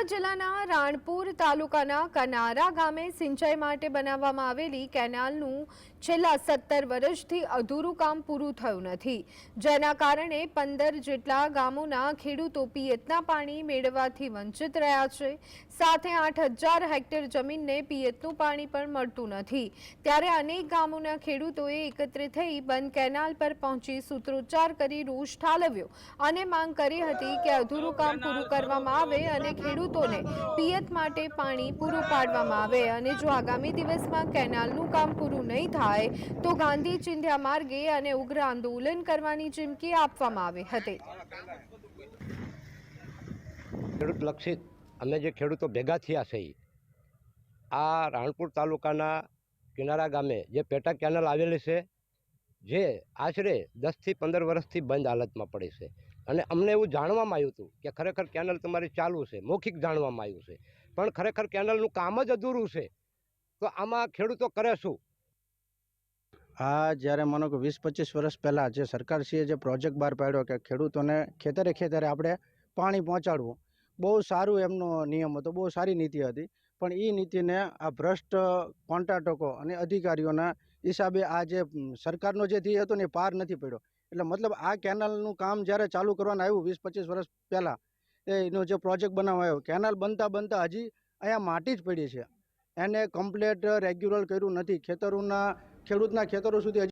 જિલ્લાના રાણપુર તાલુકાના કનારા ગામે સિંચાઈ માટે બનાવવામાં આવેલી કેનાલનું છેલ્લા 17 વર્ષથી અધૂરું કામ પૂરું થયું નથી, જેના કારણે 15 જેટલા ગામોના ખેડૂતો પિયતના પાણી મેળવવાથી વંચિત રહ્યા છે। સાથે 8000 હેક્ટર જમીનને પિયતનું પાણી પણ મળતું નથી। ત્યારે અનેક ગામોના ખેડૂતોએ એકત્રિત થઈ બંધ કેનાલ પર પહોંચી સૂત્રોચ્ચાર કરી રોષ ઠાલવ્યો અને માંગ કરી હતી કે અધૂરું કામ પૂરું કરવામાં આવે અને ખેડૂતોને પિયત માટે પાણી પૂરું પાડવામાં આવે અને જો આગામી દિવસમાં કેનાલનું કામ પૂરું નહીં થાય તો ગાંધી ચિંધ્યા માર્ગે અને ઉગ્ર આંદોલન કરવાની ચીમકી આપવામાં આવી હતી। ખેડૂત લક્ષિત અમે જે ખેડૂતો ભેગા થયા છે આ રાણપુર તાલુકાના કિનારા ગામે જે પેટા કેનાલ આવેલી છે જે આશરે 10 થી 15 વર્ષથી બંધ હાલતમાં પડી છે અને અમને એવું જાણવામાં આવ્યું હતું કે ખરેખર કેનાલ તમારી ચાલુ છે, મૌખિક જાણવામાં આવ્યું છે, પણ ખરેખર કેનાલનું કામ જ અધૂરું છે। તો આમાં ખેડૂતો કરે શું? આ જ્યારે માનો કે 20-25 વર્ષ પહેલાં જે સરકારશ્રીએ જે પ્રોજેક્ટ બહાર પાડ્યો કે ખેડૂતોને ખેતરે ખેતરે આપણે પાણી પહોંચાડવું, બહુ સારું એમનો નિયમ હતો, બહુ સારી નીતિ હતી, પણ એ નીતિને આ ભ્રષ્ટ કોન્ટ્રાક્ટરો અને અધિકારીઓના હિસાબે આ જે સરકારનો જે ધ્યેય હતો ને એ પાર નથી પડ્યો। એટલે મતલબ આ કેનાલનું કામ જ્યારે ચાલુ કરવાનું આવ્યું 20-25 વર્ષ પહેલાં એનો જે પ્રોજેક્ટ બનાવવા આવ્યો, કેનાલ બનતા બનતા હજી અહીંયા માટી જ પડી છે, એને કમ્પ્લેટ રેગ્યુલર કર્યું નથી, ખેતરોના ખેડૂતના ખેતરો સુધી